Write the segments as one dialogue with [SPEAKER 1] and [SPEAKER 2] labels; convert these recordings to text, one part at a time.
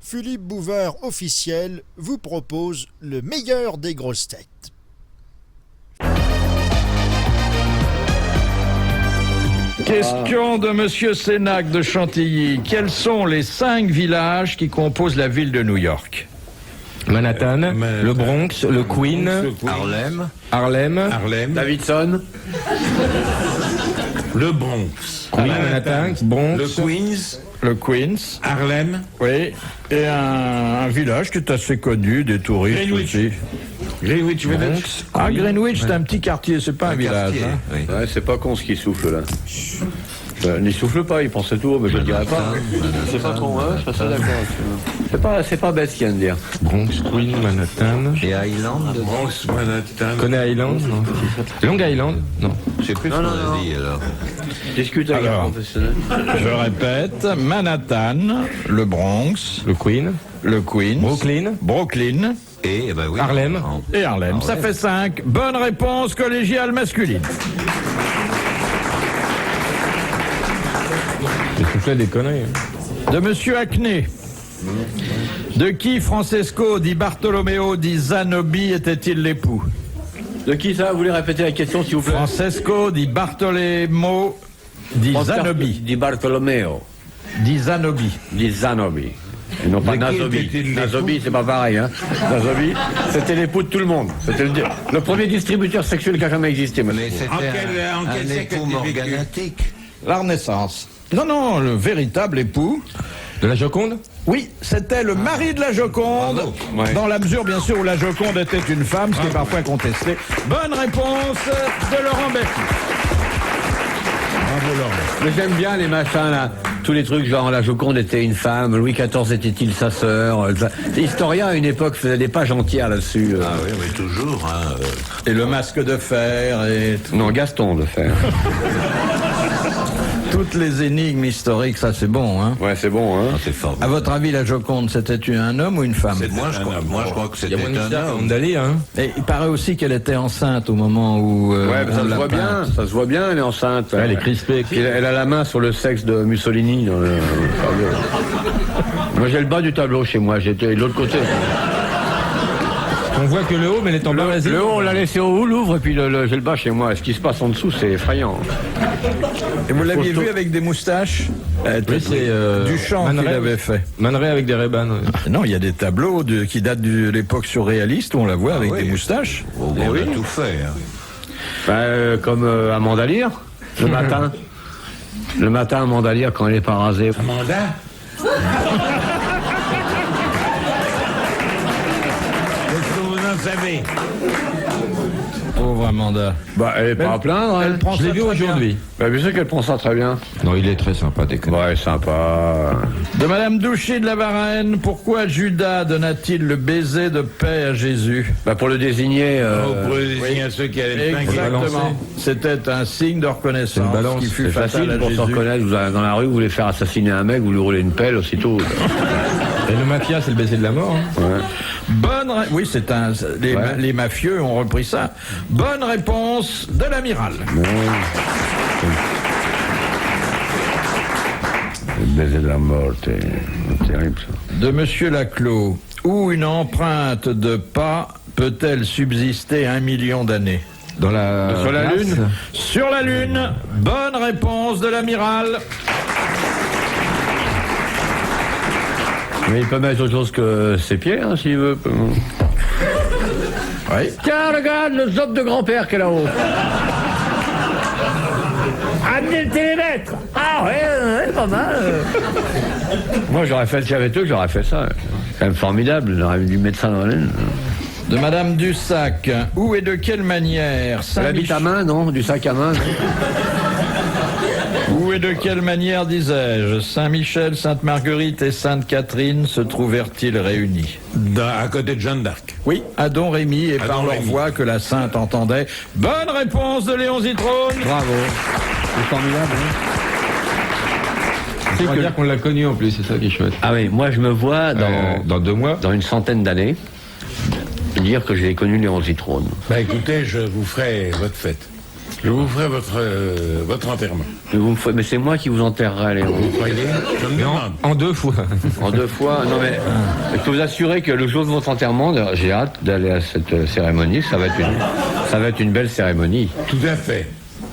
[SPEAKER 1] Philippe Bouvard officiel vous propose le meilleur des grosses têtes.
[SPEAKER 2] Question de Monsieur Sénac de Chantilly. Quels sont les 5 villages qui composent la ville de New York?
[SPEAKER 3] Manhattan, le Bronx, le Queen,
[SPEAKER 4] Harlem,
[SPEAKER 5] Davidson,
[SPEAKER 4] le Bronx,
[SPEAKER 3] Manhattan, Bronx,
[SPEAKER 4] le Queens,
[SPEAKER 2] Le Queens,
[SPEAKER 4] Harlem,
[SPEAKER 2] oui, et un village qui est assez connu des touristes
[SPEAKER 4] Greenwich.
[SPEAKER 2] aussi.
[SPEAKER 4] Greenwich Village.
[SPEAKER 2] Ah, Greenwich, c'est un petit quartier, c'est pas un village. Hein.
[SPEAKER 3] Oui.
[SPEAKER 5] ouais, c'est pas con ce qui souffle là. N'y souffle pas, il pensait tout, mais je le dirai pas. C'est pas con, ouais, je suis assez d'accord. C'est pas bête ce qu'il vient de dire.
[SPEAKER 3] Bronx, Queen, Manhattan.
[SPEAKER 6] Et Island?
[SPEAKER 4] Bronx, Manhattan.
[SPEAKER 3] Coney Island, non. Long Island, non.
[SPEAKER 6] Je sais plus ce qu'on a dit alors.
[SPEAKER 5] Discute avec un
[SPEAKER 2] Alors.
[SPEAKER 5] professionnel.
[SPEAKER 2] Je répète, Manhattan, le Bronx,
[SPEAKER 3] Le Queen,
[SPEAKER 2] le Queens, Brooklyn
[SPEAKER 6] Et ben oui.
[SPEAKER 3] Harlem.
[SPEAKER 2] et Harlem. Ça fait 5. Bonne réponse collégiale masculine.
[SPEAKER 3] J'ai soufflé des conneries.
[SPEAKER 2] De Monsieur Acné. De qui Francesco di Bartolomeo di Zanobi était-il l'époux?
[SPEAKER 5] De qui ça? Vous voulez répéter la question s'il vous plaît?
[SPEAKER 2] Francesco di Bartolomeo di Zanobi.
[SPEAKER 5] Di Bartolomeo.
[SPEAKER 2] Di Zanobi.
[SPEAKER 5] Di Zanobi. Et non pas
[SPEAKER 4] De qui
[SPEAKER 5] Nazobi.
[SPEAKER 4] était-il l'époux?
[SPEAKER 5] Nazobi, c'est pas pareil, hein. Nazobi, c'était l'époux de tout le monde. C'était le premier distributeur sexuel qui a jamais existé, monsieur.
[SPEAKER 6] Mais c'était
[SPEAKER 4] En quel
[SPEAKER 6] un
[SPEAKER 4] siècle
[SPEAKER 6] époux
[SPEAKER 4] a-t-il vécu?
[SPEAKER 6] morganatique.
[SPEAKER 2] La Renaissance. Non, le véritable époux.
[SPEAKER 3] De la Joconde.
[SPEAKER 2] Oui, c'était le mari de la Joconde,
[SPEAKER 5] Ouais.
[SPEAKER 2] dans la mesure bien sûr où la Joconde était une femme, ce qui est parfois contesté. Bonne réponse de Laurent Berti.
[SPEAKER 4] Bravo Laurent.
[SPEAKER 5] Mais j'aime bien les machins là, tous les trucs genre la Joconde était une femme, Louis XIV était-il sa sœur. Les historiens à une époque faisaient des pages entières là-dessus.
[SPEAKER 6] Ah oui, mais toujours. Hein,
[SPEAKER 2] Et le masque de fer et
[SPEAKER 5] Non, Gaston de faire.
[SPEAKER 2] toutes les énigmes historiques, ça c'est bon, hein.
[SPEAKER 5] Ouais, c'est bon, hein.
[SPEAKER 6] c'est fort.
[SPEAKER 2] À votre avis, la Joconde, c'était un homme ou une femme?
[SPEAKER 6] Moi, je crois que
[SPEAKER 3] Il y
[SPEAKER 6] c'était
[SPEAKER 3] a moins de
[SPEAKER 6] un
[SPEAKER 3] mystère
[SPEAKER 6] homme.
[SPEAKER 3] d'aller, hein.
[SPEAKER 2] Et il paraît aussi qu'elle était enceinte au moment où.
[SPEAKER 5] Ouais, mais ça
[SPEAKER 2] on
[SPEAKER 5] se
[SPEAKER 2] l'a
[SPEAKER 5] voit bien,
[SPEAKER 2] peinte.
[SPEAKER 5] ça se voit bien, elle est enceinte.
[SPEAKER 2] Elle est crispée.
[SPEAKER 5] Puis elle a la main sur le sexe de Mussolini dans le tableau. Moi j'ai le bas du tableau chez moi, j'étais de l'autre côté.
[SPEAKER 3] On voit que le haut, mais elle est en bas.
[SPEAKER 5] Le haut on l'a laissé au Louvre et puis j'ai le bas chez moi. Ce qui se passe en dessous c'est effrayant.
[SPEAKER 2] Et vous l'aviez
[SPEAKER 5] Costaud.
[SPEAKER 2] vu avec des moustaches?
[SPEAKER 3] Oui, c'est
[SPEAKER 2] Duchamp qui l'avait fait.
[SPEAKER 3] Man Ray avec des Ray-Ban.
[SPEAKER 2] Non, il y a des tableaux qui datent de l'époque surréaliste où on la voit avec des moustaches.
[SPEAKER 6] Oh, bon, on a tout fait. Hein.
[SPEAKER 5] Comme Amanda Lear, le matin. Le matin Amanda Lear quand elle est pas rasée.
[SPEAKER 4] Amanda? Qu'est-ce que vous en savez?
[SPEAKER 2] Pauvre Amanda.
[SPEAKER 5] Bah elle est pas à plaindre, elle.
[SPEAKER 2] prend
[SPEAKER 3] Je l'ai
[SPEAKER 2] ça
[SPEAKER 3] vu
[SPEAKER 2] très bien.
[SPEAKER 3] aujourd'hui.
[SPEAKER 5] Bah bien sûr qu'elle prend ça très bien.
[SPEAKER 3] Non, il est très sympa, déconne.
[SPEAKER 5] Ouais, sympa.
[SPEAKER 2] De Madame Douchy de la Varenne, pourquoi Judas donna-t-il le baiser de paix à Jésus?
[SPEAKER 5] Bah pour le désigner.
[SPEAKER 4] Pour désigner à ceux qui allaient le pain.
[SPEAKER 2] Exactement. C'était un signe de reconnaissance
[SPEAKER 3] C'est une balance.
[SPEAKER 2] qui fut
[SPEAKER 5] C'est
[SPEAKER 2] fatal
[SPEAKER 5] facile
[SPEAKER 2] à
[SPEAKER 5] pour se
[SPEAKER 2] Jésus.
[SPEAKER 5] reconnaître. Vous allez dans la rue, vous voulez faire assassiner un mec, vous lui roulez une pelle aussitôt.
[SPEAKER 3] Et le mafia, c'est le baiser de la mort. Hein.
[SPEAKER 2] Oui, les mafieux ont repris ça. Bonne réponse de l'amiral.
[SPEAKER 5] Le baiser de la mort, c'est terrible ça.
[SPEAKER 2] De Monsieur Laclos, où une empreinte de pas peut-elle subsister 1 million d'années?
[SPEAKER 3] Dans la.
[SPEAKER 5] Sur la
[SPEAKER 3] glace.
[SPEAKER 5] Lune.
[SPEAKER 2] Sur la Lune, bonne réponse de l'amiral.
[SPEAKER 5] Mais il peut mettre autre chose que ses pieds, hein, s'il veut.
[SPEAKER 2] Oui.
[SPEAKER 5] Tiens, regarde le zob de grand-père qui est là-haut. Amenez le télémètre. Ah ouais, pas mal. Moi, j'aurais fait, si j'avais eux, j'aurais fait ça. C'est quand même formidable, j'aurais dû mettre ça dans la laine.
[SPEAKER 2] De Madame Dussac, où et de quelle manière
[SPEAKER 5] La bite à main, non? Du sac à main, non?
[SPEAKER 2] Où et de quelle manière, disais-je, Saint-Michel, Sainte-Marguerite et Sainte-Catherine se trouvèrent-ils réunis?
[SPEAKER 4] À côté de Jeanne d'Arc.
[SPEAKER 2] Oui, à Don Rémy et par leur
[SPEAKER 4] Rémy.
[SPEAKER 2] voix que la sainte entendait. Bonne réponse de Léon Zitrone.
[SPEAKER 5] Bravo. C'est formidable, hein?
[SPEAKER 3] C'est dire qu'on l'a connu en plus, c'est ça qui est chouette.
[SPEAKER 5] Ah oui, moi, je me vois
[SPEAKER 3] Dans 2 mois.
[SPEAKER 5] dans une centaine d'années dire que j'ai connu Léon Zitrone.
[SPEAKER 4] Bah écoutez, je vous ferai votre fête. Je vous ferai votre enterrement.
[SPEAKER 5] Mais c'est moi qui vous enterrerai, Léon.
[SPEAKER 4] Vous croyez? Je me
[SPEAKER 3] Mais
[SPEAKER 4] demande.
[SPEAKER 3] en 2 fois.
[SPEAKER 5] En 2 fois. Non mais, je peux vous assurer que le jour de votre enterrement, j'ai hâte d'aller à cette cérémonie. Ça va être une belle cérémonie.
[SPEAKER 4] Tout à fait.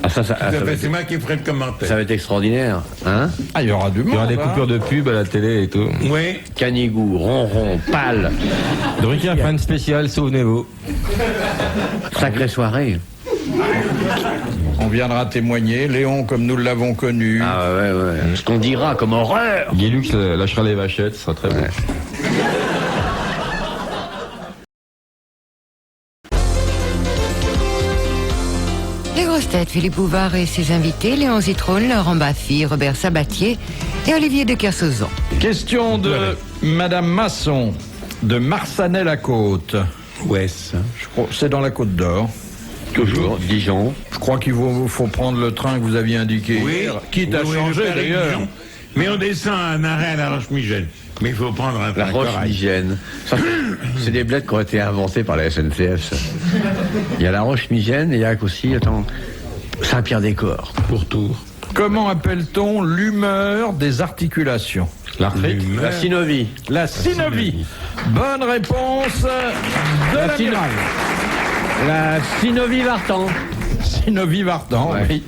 [SPEAKER 5] Ah, ça
[SPEAKER 4] Tout à
[SPEAKER 5] va
[SPEAKER 4] fait.
[SPEAKER 5] être,
[SPEAKER 4] C'est moi qui ferai le commentaire.
[SPEAKER 5] ça va être extraordinaire, hein?
[SPEAKER 2] Ah, il y aura du monde.
[SPEAKER 3] Il y aura des
[SPEAKER 2] hein.
[SPEAKER 3] coupures de pub à la télé et tout.
[SPEAKER 4] Oui.
[SPEAKER 5] Canigou, ronron, pâle,
[SPEAKER 3] Drucker fan spécial, souvenez-vous.
[SPEAKER 5] sacrée soirée.
[SPEAKER 2] On viendra témoigner. Léon, comme nous l'avons connu.
[SPEAKER 5] Ah ouais. Ce qu'on dira comme horreur.
[SPEAKER 3] Guilux lâchera les vachettes, ce sera très bon.
[SPEAKER 7] Les grosses têtes, Philippe Bouvard et ses invités, Léon Zitrone, Laurent Baffy, Robert Sabatier et Olivier de Kersauzon.
[SPEAKER 2] Question de Madame Masson, de Marsanet-la-Côte.
[SPEAKER 4] Ouest.
[SPEAKER 2] Je crois c'est dans la Côte d'Or.
[SPEAKER 5] Toujours, Dijon.
[SPEAKER 2] Je crois qu'il vous faut prendre le train que vous aviez indiqué
[SPEAKER 4] Oui.
[SPEAKER 2] hier, quitte à
[SPEAKER 4] Oui,
[SPEAKER 2] changer
[SPEAKER 4] le Paris
[SPEAKER 2] d'ailleurs.
[SPEAKER 4] Dijon. Mais on descend à un arrêt à la Roche-Migène. Mais il faut prendre un
[SPEAKER 5] La
[SPEAKER 4] train
[SPEAKER 5] roche
[SPEAKER 4] corail.
[SPEAKER 5] migène. C'est des bleds qui ont été inventés par la SNCF. Ça. Il y a la roche migène et il y a aussi, Saint-Pierre-des-Corps.
[SPEAKER 4] Pourtour.
[SPEAKER 2] Comment appelle-t-on l'humeur des articulations?
[SPEAKER 3] L'arthrite.
[SPEAKER 5] La synovie.
[SPEAKER 2] La synovie. Bonne réponse de l'amiral.
[SPEAKER 5] La synovie Vartan.
[SPEAKER 2] Synovie Vartan,
[SPEAKER 5] Ouais.
[SPEAKER 2] oui.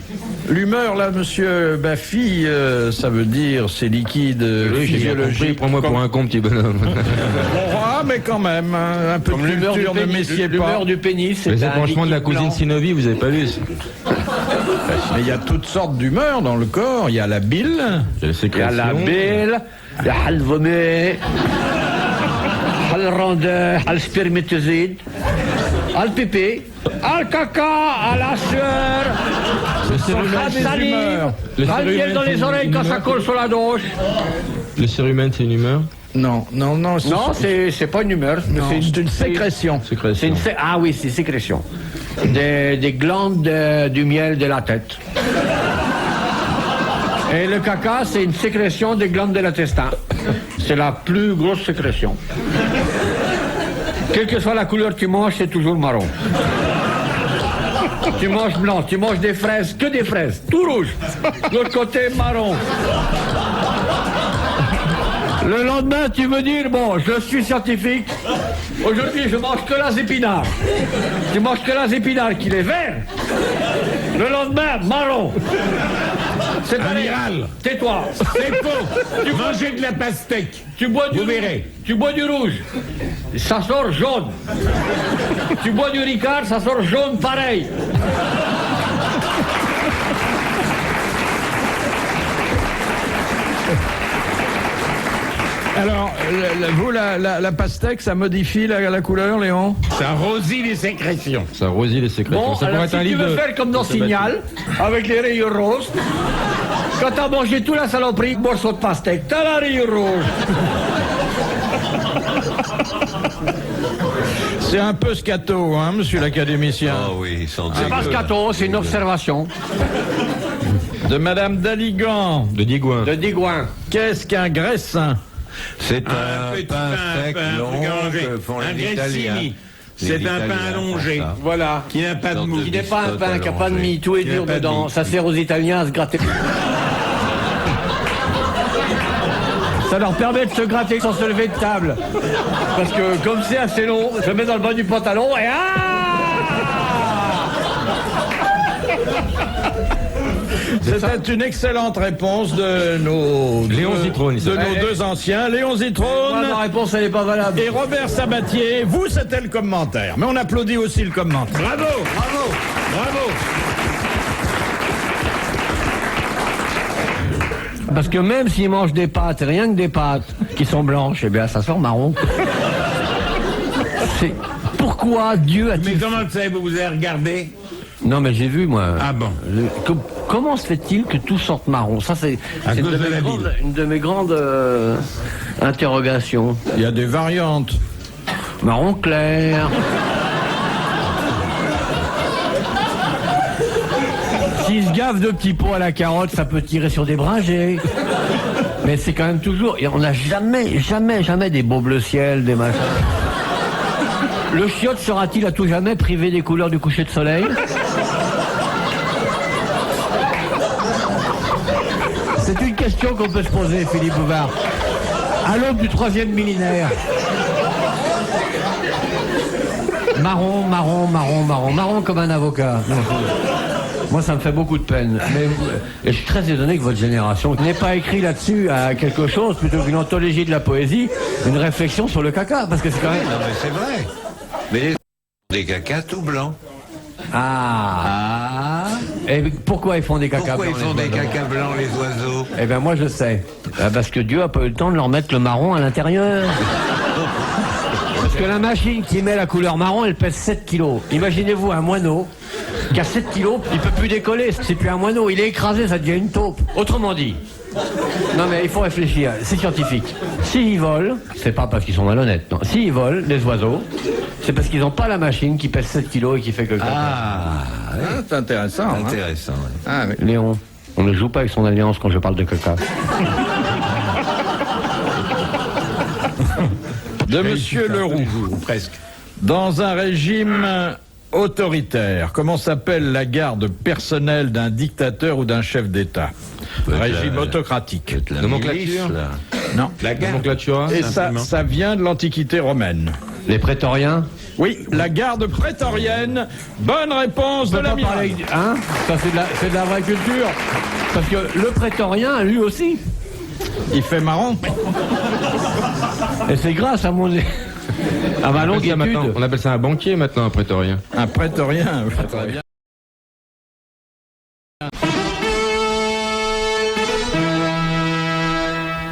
[SPEAKER 2] L'humeur, là, monsieur Baffy, ça veut dire c'est liquide,
[SPEAKER 3] Oui, j'ai bien compris,
[SPEAKER 2] physiologique.
[SPEAKER 3] prends-moi pour un con, petit bonhomme.
[SPEAKER 2] Ah, mais quand même, hein, un peu
[SPEAKER 5] Comme
[SPEAKER 2] de
[SPEAKER 5] l'humeur du
[SPEAKER 2] culture, ne
[SPEAKER 5] pénis.
[SPEAKER 2] messiez pas.
[SPEAKER 5] L'humeur du pénis, c'est
[SPEAKER 3] Les
[SPEAKER 5] un
[SPEAKER 3] accrochements de la
[SPEAKER 5] liquide
[SPEAKER 3] cousine
[SPEAKER 5] blanc.
[SPEAKER 3] Synovie, vous avez pas vu ça?
[SPEAKER 2] Mais il y a toutes sortes d'humeurs dans le corps. Il y a la bile,
[SPEAKER 3] Il y a les
[SPEAKER 5] Il y a
[SPEAKER 3] sécrétions.
[SPEAKER 5] la bile, il y a le vomi, le rondeur, le spermatozoïde, le pipi, le caca, la sueur,
[SPEAKER 3] Le cérumen,
[SPEAKER 5] la salive,
[SPEAKER 2] humeurs.
[SPEAKER 3] Le
[SPEAKER 5] le miel
[SPEAKER 3] cérumen,
[SPEAKER 5] dans
[SPEAKER 3] c'est
[SPEAKER 5] les oreilles
[SPEAKER 3] une
[SPEAKER 5] quand ça
[SPEAKER 3] humeur.
[SPEAKER 5] colle sur la douche.
[SPEAKER 3] Le cérumen, c'est une humeur.
[SPEAKER 2] non,
[SPEAKER 5] Non, c'est pas une humeur.
[SPEAKER 2] c'est une sécrétion.
[SPEAKER 5] C'est
[SPEAKER 3] Sécrétion.
[SPEAKER 5] une ah oui, c'est sécrétion. Des glandes du miel de la tête. Et le caca, c'est une sécrétion des glandes de l'intestin. C'est la plus grosse sécrétion. Quelle que soit la couleur que tu manges, c'est toujours marron. Tu manges blanc, tu manges des fraises, que des fraises, tout rouge. L'autre côté, marron. Le lendemain, tu veux dire, bon, je suis scientifique. Aujourd'hui, je mange que la épinards. Tu manges que la épinards, qu'il est vert. Le lendemain, marron. C'est
[SPEAKER 4] Amiral.
[SPEAKER 5] Tais-toi.
[SPEAKER 4] C'est faux. Mangez de la pastèque.
[SPEAKER 5] Tu bois du
[SPEAKER 4] Vous verrez.
[SPEAKER 5] Tu bois du rouge. Ça sort jaune. Tu bois du Ricard, ça sort jaune pareil.
[SPEAKER 2] Alors, vous, la pastèque, ça modifie la couleur, Léon?
[SPEAKER 4] Ça rosit les sécrétions.
[SPEAKER 3] Ça rosit les sécrétions.
[SPEAKER 5] Bon,
[SPEAKER 3] ça pourrait
[SPEAKER 5] alors
[SPEAKER 3] être
[SPEAKER 5] si
[SPEAKER 3] un
[SPEAKER 5] tu
[SPEAKER 3] livre
[SPEAKER 5] veux
[SPEAKER 3] de...
[SPEAKER 5] faire comme dans Signal, avec les rayures roses, quand t'as mangé toute la saloperie, morceau de pastèque, t'as la rayure rouge.
[SPEAKER 2] C'est un peu scato, hein, monsieur l'académicien.
[SPEAKER 6] Ah oui, sans
[SPEAKER 5] C'est pas scato, c'est une observation
[SPEAKER 2] De Madame Daligan.
[SPEAKER 3] De Digoin.
[SPEAKER 5] de Digoin.
[SPEAKER 2] Qu'est-ce qu'un graissin?
[SPEAKER 6] C'est un
[SPEAKER 4] petit
[SPEAKER 6] pain sec long
[SPEAKER 4] allongé.
[SPEAKER 6] que font
[SPEAKER 4] Un
[SPEAKER 6] les
[SPEAKER 4] grissini.
[SPEAKER 6] Italiens.
[SPEAKER 4] C'est
[SPEAKER 6] Les
[SPEAKER 4] un pain
[SPEAKER 6] Italiens
[SPEAKER 4] allongé.
[SPEAKER 6] font ça.
[SPEAKER 5] Voilà.
[SPEAKER 4] Qui n'a pas de mou.
[SPEAKER 5] Qui n'est pas un
[SPEAKER 6] Biscotte
[SPEAKER 5] pain, qui n'a pas de mie, tout est
[SPEAKER 4] Qui n'a
[SPEAKER 5] dur
[SPEAKER 4] pas de
[SPEAKER 5] dedans.
[SPEAKER 4] mie.
[SPEAKER 5] Ça sert aux Italiens à se gratter. Ça leur permet de se gratter sans se lever de table. Parce que comme c'est assez long, je mets dans le bas du pantalon et
[SPEAKER 2] C'était une excellente réponse de nos
[SPEAKER 3] Léon
[SPEAKER 2] deux-
[SPEAKER 3] Zitrone, il
[SPEAKER 2] de
[SPEAKER 3] s'appelle.
[SPEAKER 2] nos deux anciens, Léon
[SPEAKER 5] Moi,
[SPEAKER 2] Zitrone
[SPEAKER 5] ma réponse, elle n'est pas valable.
[SPEAKER 2] et Robert Sabatier. Vous, c'était le commentaire, mais on applaudit aussi le commentaire.
[SPEAKER 4] Bravo. Bravo. Bravo.
[SPEAKER 5] Parce que même s'ils mangent des pâtes, rien que des pâtes qui sont blanches, eh bien, ça sort marron. C'est... Pourquoi Dieu
[SPEAKER 4] Mais
[SPEAKER 5] a-t-il...
[SPEAKER 4] comment le savez-vous? Vous avez regardé?
[SPEAKER 5] Non, mais j'ai vu, moi.
[SPEAKER 4] Ah bon.
[SPEAKER 5] Comment se fait-il que tout sorte marron? Ça, c'est
[SPEAKER 4] À
[SPEAKER 5] c'est
[SPEAKER 4] cause de la ville.
[SPEAKER 5] une de mes grandes interrogations.
[SPEAKER 2] Il y a des variantes.
[SPEAKER 5] Marron clair. S'ils se gavent de petits pots à la carotte, ça peut tirer sur des bringés. Mais c'est quand même toujours... Et on n'a jamais des beaux bleu ciel, des machins. Le chiotte sera-t-il à tout jamais privé des couleurs du coucher de soleil? question qu'on peut se poser, Philippe Bouvard. À l'aube du 3e millénaire. Marron, marron, marron, marron. Marron comme un avocat. Moi, ça me fait beaucoup de peine. Et je suis très étonné que votre génération n'ait pas écrit là-dessus à quelque chose, plutôt qu'une anthologie de la poésie, une réflexion sur le caca. Parce que c'est quand même...
[SPEAKER 6] Non, mais c'est vrai. Mais des cacas tout blancs.
[SPEAKER 5] Ah. Et pourquoi ils font des cacas
[SPEAKER 6] Pourquoi
[SPEAKER 5] blancs?
[SPEAKER 6] ils font des cacas blancs, les oiseaux?
[SPEAKER 5] Eh bien, moi, je sais. Parce que Dieu a pas eu le temps de leur mettre le marron à l'intérieur. Parce que la machine qui met la couleur marron, elle pèse 7 kilos. Imaginez-vous un moineau qui a 7 kilos, il peut plus décoller. C'est plus un moineau, il est écrasé, ça devient une taupe. Autrement dit, non mais il faut réfléchir, c'est scientifique. S'ils volent, c'est pas parce qu'ils sont malhonnêtes, non. S'ils volent, les oiseaux, c'est parce qu'ils n'ont pas la machine qui pèse 7 kilos et qui fait que le caca.
[SPEAKER 2] Ah, c'est intéressant. hein.
[SPEAKER 6] Intéressant. Ouais.
[SPEAKER 2] Ah, oui.
[SPEAKER 5] Léon, on ne joue pas avec son alliance quand je parle de caca.
[SPEAKER 2] De Monsieur Leroux.
[SPEAKER 4] Presque.
[SPEAKER 2] Dans un régime autoritaire, comment s'appelle la garde personnelle d'un dictateur ou d'un chef d'État? Régime autocratique.
[SPEAKER 6] La
[SPEAKER 3] Nomenclature.
[SPEAKER 6] milice, là.
[SPEAKER 2] Non.
[SPEAKER 4] La garde.
[SPEAKER 3] Nomenclature.
[SPEAKER 2] Et ça vient de l'Antiquité romaine.
[SPEAKER 5] Les prétoriens?
[SPEAKER 2] Oui, la garde prétorienne. Bonne réponse de
[SPEAKER 5] On peut pas
[SPEAKER 2] l'amiral.
[SPEAKER 5] parler, hein? Ça c'est de la vraie culture. Parce que le prétorien, lui aussi.
[SPEAKER 2] Il fait marrant.
[SPEAKER 5] Et c'est grâce à mon... à ma longue étude.
[SPEAKER 3] On appelle ça un banquier maintenant, un prétorien.
[SPEAKER 2] Un prétorien. Très bien.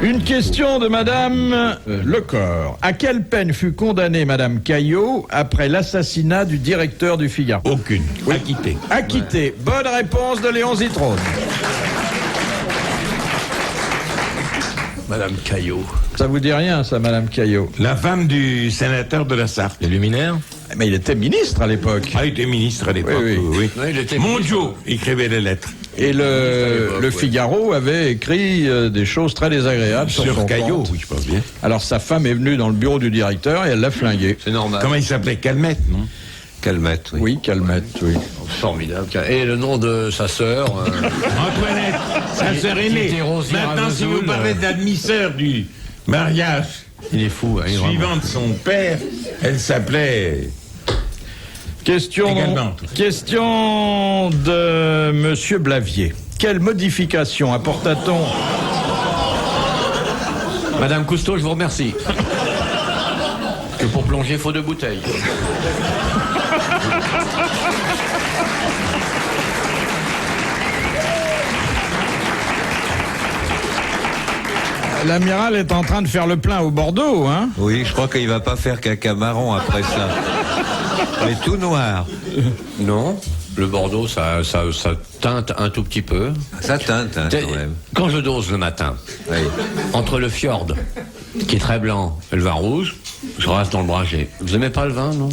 [SPEAKER 2] Une question de Madame Lecor. À quelle peine fut condamnée Madame Caillot après l'assassinat du directeur du Figaro?
[SPEAKER 4] Aucune. Acquitté.
[SPEAKER 2] Acquittée. Bonne réponse de Léon Zitrone.
[SPEAKER 6] Madame Caillot.
[SPEAKER 2] Ça vous dit rien, ça, Madame Caillot?
[SPEAKER 4] La femme du sénateur de la Sarthe.
[SPEAKER 3] Les luminaires.
[SPEAKER 2] Mais il était ministre à l'époque.
[SPEAKER 4] Ah, il était ministre à l'époque.
[SPEAKER 2] Oui, oui.
[SPEAKER 6] Oui, il était
[SPEAKER 4] Mondiaux écrivait les lettres.
[SPEAKER 2] Et le Figaro avait écrit des choses très désagréables sur son
[SPEAKER 4] Caillot,
[SPEAKER 2] compte.
[SPEAKER 4] oui, je pense bien.
[SPEAKER 2] Alors sa femme est venue dans le bureau du directeur et elle l'a flingué.
[SPEAKER 6] C'est normal.
[SPEAKER 4] Comment il s'appelait? Calmette, non?
[SPEAKER 6] Calmette, oui.
[SPEAKER 2] Oui, Calmette, oui.
[SPEAKER 6] Formidable. Et le nom de sa sœur
[SPEAKER 4] Antoinette, sa sœur aînée.
[SPEAKER 6] était Rosière
[SPEAKER 4] Maintenant, si vous
[SPEAKER 6] Vesoul,
[SPEAKER 4] parlez d'admisseur du mariage
[SPEAKER 6] il est fou. Hein,
[SPEAKER 4] suivant de son père, elle s'appelait...
[SPEAKER 2] Question de Monsieur Blavier. Quelle modification apporta-t-on?
[SPEAKER 5] Madame Cousteau, je vous remercie. Que pour plonger, il faut 2 bouteilles.
[SPEAKER 2] L'amiral est en train de faire le plein au Bordeaux, hein?
[SPEAKER 6] Oui, je crois qu'il va pas faire caca marron après ça. Mais tout noir.
[SPEAKER 5] Non, le Bordeaux, ça teinte un tout petit peu.
[SPEAKER 6] Ça teinte, hein, quand même.
[SPEAKER 5] Quand je dose le matin,
[SPEAKER 6] Oui.
[SPEAKER 5] entre le fjord, qui est très blanc, et le vin rouge, je reste dans le bragé. Vous aimez pas le vin, non?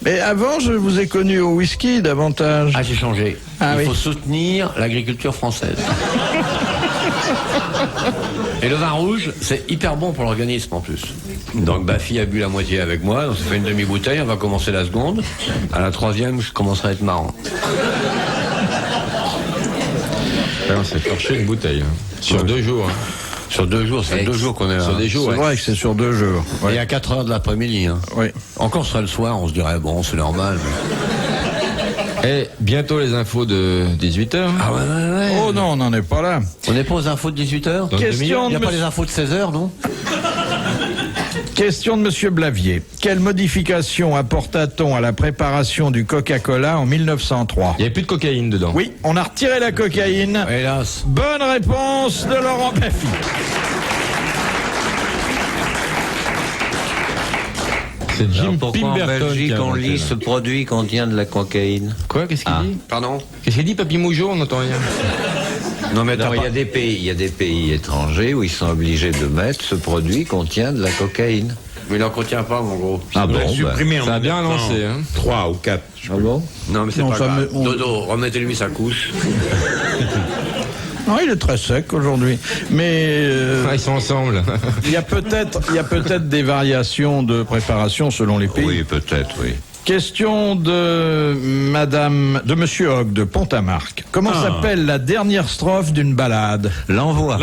[SPEAKER 2] Mais avant, je vous ai connu au whisky davantage.
[SPEAKER 5] Ah, j'ai changé.
[SPEAKER 2] Ah,
[SPEAKER 5] Il
[SPEAKER 2] oui.
[SPEAKER 5] faut soutenir l'agriculture française. Et le vin rouge, c'est hyper bon pour l'organisme en plus. Donc Bafi a bu la moitié avec moi, donc ça fait une demi-bouteille, on va commencer la seconde. À la 3e, je commencerai à être marrant.
[SPEAKER 3] On s'est torché une bouteille. Hein. Sur 2 jours. Hein.
[SPEAKER 5] Sur 2 jours, c'est 2 jours qu'on est là.
[SPEAKER 3] Sur des jours,
[SPEAKER 2] C'est
[SPEAKER 3] ouais.
[SPEAKER 2] vrai que c'est sur 2 jours. Ouais.
[SPEAKER 5] Et à 4 heures de l'après-midi. Hein.
[SPEAKER 2] Oui.
[SPEAKER 5] Encore ce serait le soir, on se dirait, bon, c'est normal.
[SPEAKER 3] Et bientôt les infos de 18h.
[SPEAKER 5] Ah ouais.
[SPEAKER 2] Oh non, on n'en est pas là.
[SPEAKER 5] On n'est pas aux infos de 18h?
[SPEAKER 3] Dans
[SPEAKER 2] Question
[SPEAKER 5] Il n'y a
[SPEAKER 2] de
[SPEAKER 5] pas
[SPEAKER 2] monsieur-
[SPEAKER 5] les infos de 16h, non?
[SPEAKER 2] Question de Monsieur Blavier. Quelle modification apporta-t-on à la préparation du Coca-Cola en 1903?
[SPEAKER 3] Il n'y avait plus de cocaïne dedans.
[SPEAKER 2] Oui, on a retiré la cocaïne.
[SPEAKER 5] Hélas.
[SPEAKER 2] Bonne réponse de Laurent Baffy.
[SPEAKER 3] C'est Jim
[SPEAKER 6] Alors pourquoi en
[SPEAKER 3] Pemberton
[SPEAKER 6] Belgique
[SPEAKER 3] qui a
[SPEAKER 6] on
[SPEAKER 3] inventé,
[SPEAKER 6] lit
[SPEAKER 3] là.
[SPEAKER 6] ce produit contient de la cocaïne?
[SPEAKER 3] Quoi? Qu'est-ce qu'il dit?
[SPEAKER 5] Pardon?
[SPEAKER 3] Qu'est-ce qu'il dit, Papy Mougeot? On n'entend rien.
[SPEAKER 5] Non, mais
[SPEAKER 6] Non, il y a des pays étrangers où ils sont obligés de mettre ce produit contient de la cocaïne.
[SPEAKER 5] Mais il n'en contient pas, mon gros.
[SPEAKER 6] Ah
[SPEAKER 4] On l'a
[SPEAKER 6] bon,
[SPEAKER 4] supprimé en
[SPEAKER 3] ça a bien
[SPEAKER 4] 1900,
[SPEAKER 3] lancé, hein.
[SPEAKER 4] 3 ou 4.
[SPEAKER 6] Ah bon?
[SPEAKER 5] Non, mais c'est
[SPEAKER 2] Non,
[SPEAKER 5] pas
[SPEAKER 2] ça
[SPEAKER 5] grave.
[SPEAKER 2] me- on-
[SPEAKER 5] Dodo, remettez-lui sa couche.
[SPEAKER 2] Non, il est très sec aujourd'hui. Mais
[SPEAKER 3] Ah, ils sont ensemble.
[SPEAKER 2] il y a peut-être des variations de préparation selon les pays.
[SPEAKER 6] Oui, peut-être, oui.
[SPEAKER 2] Question de Monsieur Hogg de Pont-à-Marc. Comment s'appelle la dernière strophe d'une ballade?
[SPEAKER 6] L'envoi.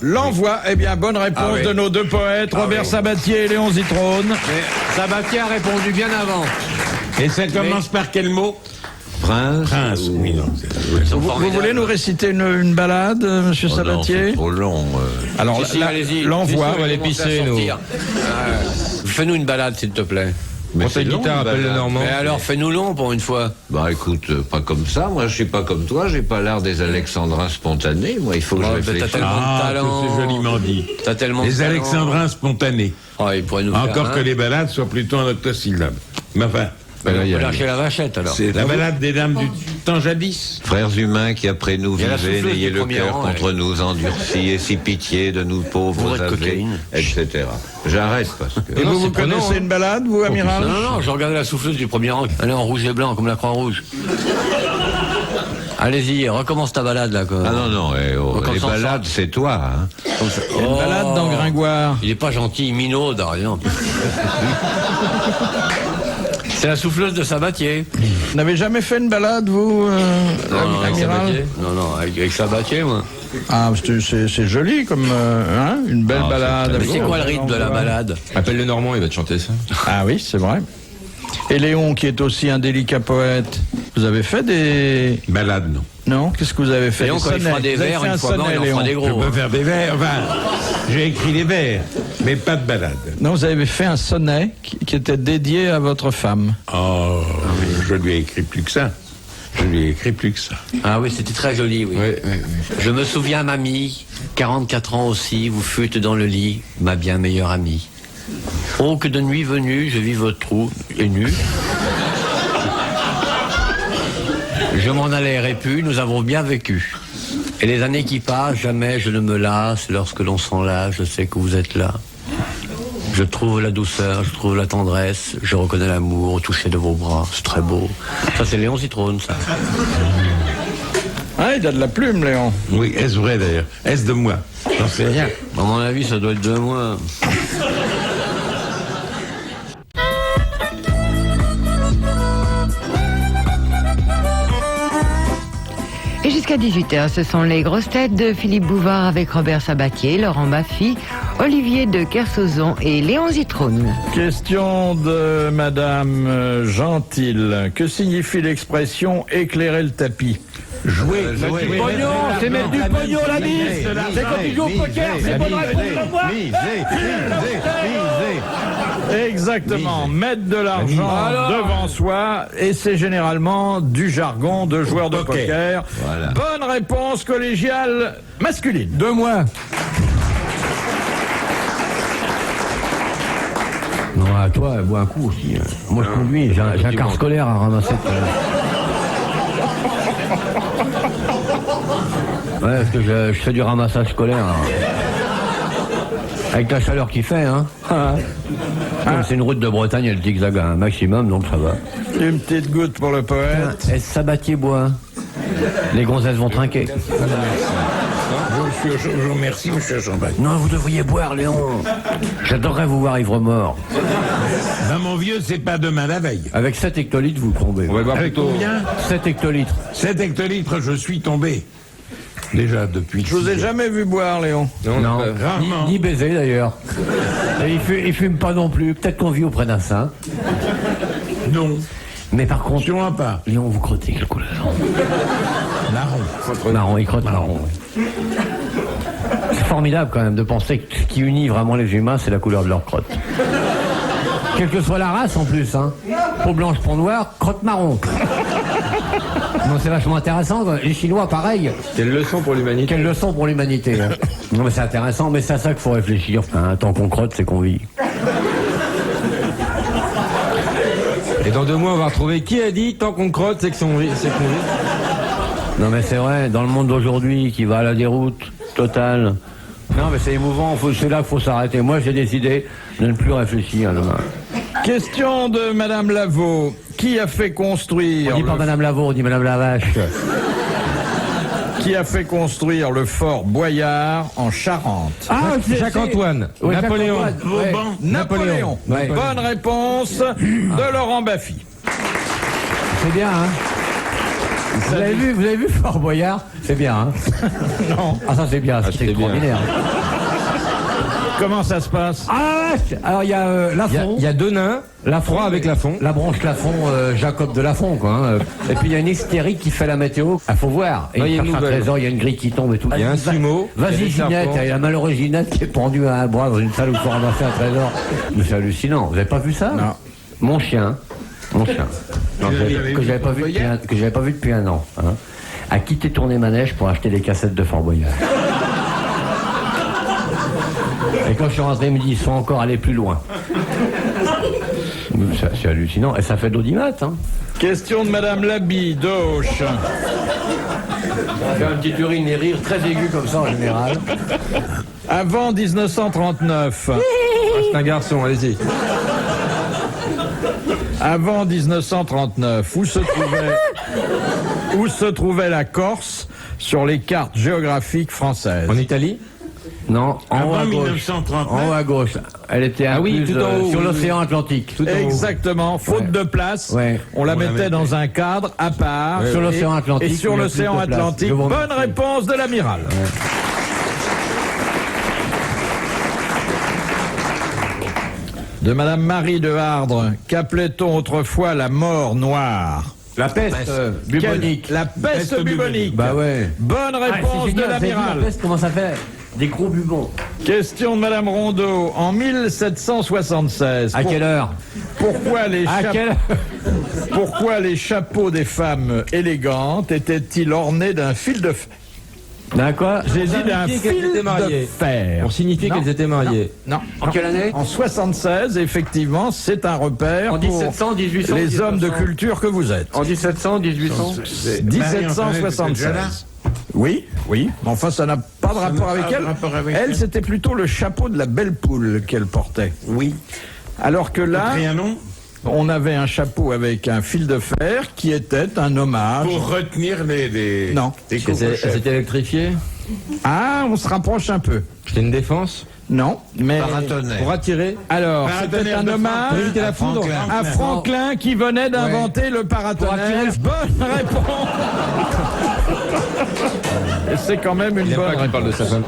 [SPEAKER 2] L'envoi. Eh bien, bonne réponse de nos deux poètes, Robert Sabatier et Léon Zitrone.
[SPEAKER 8] Mais Sabatier a répondu bien avant.
[SPEAKER 4] Et ça commence par quel mot?
[SPEAKER 6] Prince.
[SPEAKER 4] Oui, non.
[SPEAKER 2] Vous voulez nous réciter une ballade, Monsieur
[SPEAKER 6] Oh non,
[SPEAKER 2] Sabatier?
[SPEAKER 6] c'est trop long.
[SPEAKER 2] Alors,
[SPEAKER 8] allez-y.
[SPEAKER 2] l'envoi.
[SPEAKER 8] On va l'épicer, nous. Fais-nous une balade, s'il te plaît.
[SPEAKER 6] Mais
[SPEAKER 3] Prends ta guitare, appelle le Normand.
[SPEAKER 8] Mais alors, fais-nous long pour une fois.
[SPEAKER 6] Bah écoute, pas comme ça. Moi, je suis pas comme toi. J'ai pas l'air des alexandrins spontanés. Moi, il faut que je
[SPEAKER 8] T'as
[SPEAKER 6] réfléchisse.
[SPEAKER 8] tellement de talent.
[SPEAKER 4] c'est joliment dit.
[SPEAKER 8] T'as tellement de
[SPEAKER 4] Les
[SPEAKER 8] talent.
[SPEAKER 4] alexandrins spontanés.
[SPEAKER 8] Oh, il pourrait nous faire
[SPEAKER 4] Encore
[SPEAKER 8] un.
[SPEAKER 4] que les balades soient plutôt en octosyllabes. Mais enfin,
[SPEAKER 8] On peut lâcher la vachette, alors.
[SPEAKER 4] c'est la balade des dames du temps jadis.
[SPEAKER 6] Frères humains qui après nous
[SPEAKER 8] Il y a la
[SPEAKER 6] vivez,
[SPEAKER 8] souffleuse
[SPEAKER 6] n'ayez
[SPEAKER 8] du
[SPEAKER 6] le
[SPEAKER 8] premier
[SPEAKER 6] cœur
[SPEAKER 8] rang,
[SPEAKER 6] contre nous endurci, et si pitié de nous pauvres
[SPEAKER 8] Bourré de
[SPEAKER 6] avez,
[SPEAKER 8] cocaïne.
[SPEAKER 6] etc. J'arrête parce que...
[SPEAKER 2] Et
[SPEAKER 8] Non,
[SPEAKER 2] vous
[SPEAKER 8] c'est prenant,
[SPEAKER 2] connaissez
[SPEAKER 8] hein.
[SPEAKER 2] une balade, vous, amiral?
[SPEAKER 8] Non, je regardais la souffleuse du premier rang. Elle est en rouge et blanc, comme la Croix-Rouge. Allez-y, recommence ta balade, là. Quoi.
[SPEAKER 6] Ah non,
[SPEAKER 8] Comme
[SPEAKER 6] les
[SPEAKER 8] ça,
[SPEAKER 6] balades, c'est toi. Hein.
[SPEAKER 8] Comme ça.
[SPEAKER 2] Une balade dans Gringoire.
[SPEAKER 8] Il est pas gentil, il minaude, rien. C'est la souffleuse de Sabatier.
[SPEAKER 2] Vous n'avez jamais fait une balade, vous,
[SPEAKER 8] Non, avec
[SPEAKER 2] amiral?
[SPEAKER 8] Sabatier. Non, avec Sabatier, moi.
[SPEAKER 2] Ah, c'est joli comme une belle balade.
[SPEAKER 8] Mais c'est quoi le rythme de la balade?
[SPEAKER 3] Appelle le Normand, il va te chanter ça.
[SPEAKER 2] Ah oui, c'est vrai. Et Léon, qui est aussi un délicat poète, vous avez fait des...
[SPEAKER 4] Balade, non.
[SPEAKER 2] Non? Qu'est-ce que vous avez fait?
[SPEAKER 8] Léon,
[SPEAKER 2] Des
[SPEAKER 8] quand il
[SPEAKER 2] sonnets.
[SPEAKER 8] fera des
[SPEAKER 2] Vous avez
[SPEAKER 8] vers,
[SPEAKER 2] fait
[SPEAKER 8] une
[SPEAKER 2] un
[SPEAKER 8] fois mort,
[SPEAKER 2] sonnet,
[SPEAKER 8] il en
[SPEAKER 2] Léon.
[SPEAKER 8] fera des
[SPEAKER 4] Je
[SPEAKER 8] gros.
[SPEAKER 4] peux
[SPEAKER 8] hein.
[SPEAKER 4] faire des vers. Enfin, j'ai écrit des vers, mais pas de balade.
[SPEAKER 2] Non, vous avez fait un sonnet qui était dédié à votre femme.
[SPEAKER 4] Oh, je lui ai écrit plus que ça.
[SPEAKER 8] Ah oui, c'était très joli, oui. Je me souviens, mamie, 44 ans aussi, vous fûtes dans le lit, ma bien meilleure amie. Oh, que de nuit venue, je vis votre trou, et nu. Je m'en allais répus, nous avons bien vécu. Et les années qui passent, jamais je ne me lasse, lorsque l'on s'en lasse, je sais que vous êtes là. Je trouve la douceur, je trouve la tendresse, je reconnais l'amour au toucher de vos bras, c'est très beau. Ça, c'est Léon Zitrone, ça.
[SPEAKER 2] Ah, il a de la plume, Léon.
[SPEAKER 4] Oui, est-ce vrai d'ailleurs? Est-ce de moi? J'en sais rien.
[SPEAKER 8] À mon avis, ça doit être de moi.
[SPEAKER 7] Et jusqu'à 18h, ce sont les grosses têtes de Philippe Bouvard avec Robert Sabatier, Laurent Baffy, Olivier de Kersauzon et Léon Zitrone.
[SPEAKER 2] Question de Madame Gentil. Que signifie l'expression éclairer le tapis?
[SPEAKER 4] Jouer.
[SPEAKER 5] Pognon, c'est mettre du pognon la mise. C'est quand tu joues au poker, c'est bonne réponse de moi.
[SPEAKER 2] Exactement, mettre de l'argent devant soi, et c'est généralement du jargon de joueur de poker.
[SPEAKER 6] Voilà.
[SPEAKER 2] Bonne réponse collégiale masculine.
[SPEAKER 5] De moi. Non, à toi, bois un coup aussi. Moi, je conduis, j'ai un car scolaire à ramasser. Ouais, parce que je fais du ramassage scolaire. Avec la chaleur qu'il fait, hein. C'est une route de Bretagne, elle zigzague un maximum, donc ça va.
[SPEAKER 2] Une petite goutte pour le poète.
[SPEAKER 5] Et Sabatier bois. Les gonzesses vont trinquer.
[SPEAKER 4] Je vous remercie, monsieur Jean-Baptiste.
[SPEAKER 5] Non, vous devriez boire, Léon. J'adorerais vous voir ivre mort.
[SPEAKER 4] Ben, mon vieux, c'est pas demain la veille.
[SPEAKER 5] Avec 7 hectolitres, vous tombez.
[SPEAKER 3] On va voir
[SPEAKER 4] Avec
[SPEAKER 3] plutôt.
[SPEAKER 4] combien?
[SPEAKER 5] 7 hectolitres.
[SPEAKER 4] 7 hectolitres, je suis tombé. Déjà depuis.
[SPEAKER 2] Je vous ai jamais vu boire, Léon.
[SPEAKER 5] Non,
[SPEAKER 4] Rarement.
[SPEAKER 5] ni baiser d'ailleurs. Et il fume pas non plus. Peut-être qu'on vit auprès d'un saint.
[SPEAKER 4] Non,
[SPEAKER 5] Mais par contre,
[SPEAKER 4] sûrement pas.
[SPEAKER 5] Léon, vous crottez quelle couleur?
[SPEAKER 4] Marron.
[SPEAKER 5] Marron, il crotte marron. Ouais. C'est formidable quand même de penser que ce qui unit vraiment les humains, c'est la couleur de leur crotte. Quelle que soit la race en plus, hein. Peau blanche, peau noire, crotte marron. Non, c'est vachement intéressant. Les Chinois, pareil.
[SPEAKER 3] Quelle leçon pour l'humanité.
[SPEAKER 5] Quelle leçon pour l'humanité. Hein. Non, mais c'est intéressant, mais c'est à ça qu'il faut réfléchir. Hein, tant qu'on crotte, c'est qu'on vit.
[SPEAKER 3] Et dans 2 mois, on va retrouver qui a dit tant qu'on crotte, c'est qu'on vit.
[SPEAKER 5] Non, mais c'est vrai, dans le monde d'aujourd'hui qui va à la déroute totale. Non, mais c'est émouvant, c'est là qu'il faut s'arrêter. Moi, j'ai décidé de ne plus réfléchir demain.
[SPEAKER 2] Question de Madame Lavaux. Qui a fait construire
[SPEAKER 5] On dit pas Madame Lavaux, on dit Madame Lavache.
[SPEAKER 2] Qui a fait construire le fort Boyard en Charente?
[SPEAKER 5] Ah,
[SPEAKER 3] Jacques-Antoine.
[SPEAKER 5] Ouais,
[SPEAKER 3] Napoléon.
[SPEAKER 5] Jacques-Antoine, ouais.
[SPEAKER 2] Napoléon.
[SPEAKER 5] Ouais.
[SPEAKER 2] Bonne réponse de Laurent Baffy.
[SPEAKER 8] C'est bien, hein. Vous avez vu Fort Boyard? C'est bien, hein.
[SPEAKER 2] Non.
[SPEAKER 8] Ah, ça c'est bien, c'est
[SPEAKER 3] c'était bien.
[SPEAKER 8] extraordinaire.
[SPEAKER 2] Comment ça se passe?
[SPEAKER 8] Ah, alors il y a Lafont.
[SPEAKER 3] Il y a deux nains, Lafont avec Lafont.
[SPEAKER 8] La branche Lafont, Jacob de Lafont, quoi. Hein. Et puis il y a une hystérique qui fait la météo. Ah, faut voir. Et
[SPEAKER 3] Non, il y a
[SPEAKER 8] il
[SPEAKER 3] une
[SPEAKER 8] cherche un
[SPEAKER 3] nouvelle.
[SPEAKER 8] trésor, il y a une grille qui tombe et tout.
[SPEAKER 3] Il y a un sumo. il y a
[SPEAKER 8] Vas-y
[SPEAKER 3] des
[SPEAKER 8] Ginette,
[SPEAKER 3] serpents.
[SPEAKER 8] il y a la malheureuse Ginette qui est pendue à un bras dans une salle où il faut ramasser un trésor. Mais c'est hallucinant. Vous avez pas vu ça?
[SPEAKER 2] Non.
[SPEAKER 8] Mon chien. Non,
[SPEAKER 4] l'avez
[SPEAKER 8] que
[SPEAKER 4] vu
[SPEAKER 8] j'avais pas vu que j'avais pas vu depuis un an. Hein, a quitté Tourner Manège pour acheter des cassettes de Fort Boyard. Et quand je suis rentré, il me dit, ils sont encore allés plus loin. C'est hallucinant. Et ça fait d'audimat, hein.
[SPEAKER 2] Question de Madame Labi, d'Auch.
[SPEAKER 8] On va faire une petite urine et rire très aigu comme ça en général.
[SPEAKER 2] Avant 1939,
[SPEAKER 3] C'est un garçon, allez-y.
[SPEAKER 2] avant 1939, où se trouvait la Corse sur les cartes géographiques françaises?
[SPEAKER 3] En Italie?
[SPEAKER 8] Non, en haut
[SPEAKER 4] Avant
[SPEAKER 8] à gauche.
[SPEAKER 4] 1939.
[SPEAKER 8] En haut à gauche. Elle était
[SPEAKER 3] oui,
[SPEAKER 8] incluse,
[SPEAKER 3] tout en haut,
[SPEAKER 8] sur
[SPEAKER 3] oui,
[SPEAKER 8] l'océan Atlantique.
[SPEAKER 3] Tout en haut.
[SPEAKER 2] Exactement, faute
[SPEAKER 8] Ouais.
[SPEAKER 2] de place,
[SPEAKER 8] Ouais.
[SPEAKER 2] on la
[SPEAKER 4] On la
[SPEAKER 2] mettait
[SPEAKER 4] mettait.
[SPEAKER 2] dans un cadre à part.
[SPEAKER 8] Sur l'océan Atlantique,
[SPEAKER 2] Et sur
[SPEAKER 8] il y a
[SPEAKER 2] l'océan
[SPEAKER 8] plus de place.
[SPEAKER 2] Atlantique,
[SPEAKER 8] Je vous
[SPEAKER 2] bonne
[SPEAKER 8] remercie.
[SPEAKER 2] réponse de l'amiral. De Madame Marie de Hardre, qu'appelait-on autrefois la mort noire?
[SPEAKER 8] La peste bubonique.
[SPEAKER 2] La peste bubonique.
[SPEAKER 8] Bah ouais.
[SPEAKER 2] Bonne réponse
[SPEAKER 8] c'est
[SPEAKER 2] de
[SPEAKER 8] génial, c'est
[SPEAKER 2] l'amiral.
[SPEAKER 8] La peste, comment ça fait? Des gros bubons.
[SPEAKER 2] Question de Madame Rondeau. En 1776,
[SPEAKER 8] À quelle heure?
[SPEAKER 2] pourquoi les,
[SPEAKER 8] À quelle heure?
[SPEAKER 2] pourquoi les chapeaux des femmes élégantes étaient-ils ornés d'un fil de fer?
[SPEAKER 8] D'accord.
[SPEAKER 2] J'ai dit d'un
[SPEAKER 3] signifier qu'elles
[SPEAKER 2] fil
[SPEAKER 3] étaient
[SPEAKER 2] de
[SPEAKER 3] mariées.
[SPEAKER 2] fer.
[SPEAKER 3] Pour signifier
[SPEAKER 2] Non.
[SPEAKER 3] qu'elles étaient mariées.
[SPEAKER 2] Non.
[SPEAKER 8] En quelle année?
[SPEAKER 2] En 76, effectivement, c'est un repère
[SPEAKER 8] En
[SPEAKER 2] pour
[SPEAKER 8] 1700, 1800,
[SPEAKER 2] les hommes de
[SPEAKER 8] 1900.
[SPEAKER 2] culture que vous êtes.
[SPEAKER 8] En 1700, 1800.
[SPEAKER 2] 1776. Oui, oui. Mais enfin, ça n'a pas de rapport avec elle. Elle, c'était plutôt le chapeau de la belle poule qu'elle portait.
[SPEAKER 4] Oui.
[SPEAKER 2] Alors que là,
[SPEAKER 4] Trianon,
[SPEAKER 2] on avait un chapeau avec un fil de fer qui était un hommage.
[SPEAKER 4] pour retenir les
[SPEAKER 2] Non.
[SPEAKER 4] les
[SPEAKER 3] Elles
[SPEAKER 4] cocochets.
[SPEAKER 3] étaient électrifiées?
[SPEAKER 2] Ah, on se rapproche un peu.
[SPEAKER 3] C'était une défense?
[SPEAKER 2] Non, mais
[SPEAKER 6] Paratonnerre.
[SPEAKER 3] Pour attirer?
[SPEAKER 2] alors,
[SPEAKER 4] Paratonnerre
[SPEAKER 2] c'était un
[SPEAKER 4] de
[SPEAKER 2] hommage
[SPEAKER 3] Pour éviter la foudre?
[SPEAKER 2] à Franklin qui venait d'inventer le paratonnerre. Bonne réponse. Et c'est quand même une
[SPEAKER 3] Il n'aime
[SPEAKER 2] bonne
[SPEAKER 3] pas qu'il
[SPEAKER 2] réponse.
[SPEAKER 3] parle de sa femme.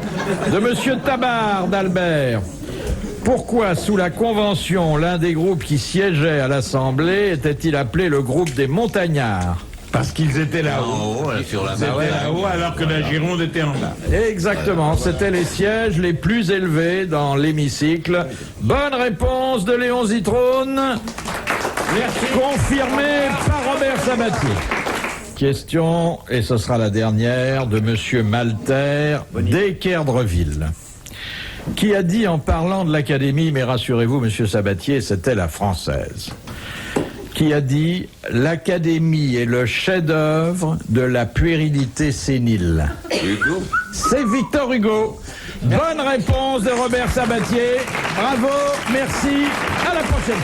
[SPEAKER 2] De Monsieur Tabard d'Albert. Pourquoi, sous la Convention, l'un des groupes qui siégeait à l'Assemblée était-il appelé le groupe des montagnards?
[SPEAKER 4] Parce qu'ils étaient
[SPEAKER 6] En
[SPEAKER 4] là-haut.
[SPEAKER 6] haut, là, sur la
[SPEAKER 4] Ils étaient là-haut alors que la Gironde était en bas.
[SPEAKER 2] Exactement, c'était les sièges les plus élevés dans l'hémicycle. Bonne réponse de Léon Zitrone. Merci. Confirmé par Robert Sabatier. Question, et ce sera la dernière, de Monsieur Malter d'Équerdreville, qui a dit en parlant de l'Académie, mais rassurez-vous, Monsieur Sabatier, c'était la française, qui a dit « L'Académie est le chef-d'œuvre de la puérilité sénile ».
[SPEAKER 6] Hugo.
[SPEAKER 2] C'est Victor Hugo. Bonne réponse de Robert Sabatier. Bravo, merci, à la prochaine.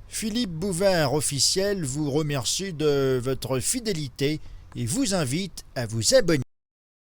[SPEAKER 1] Philippe Bouvard officiel vous remercie de votre fidélité et vous invite à vous abonner.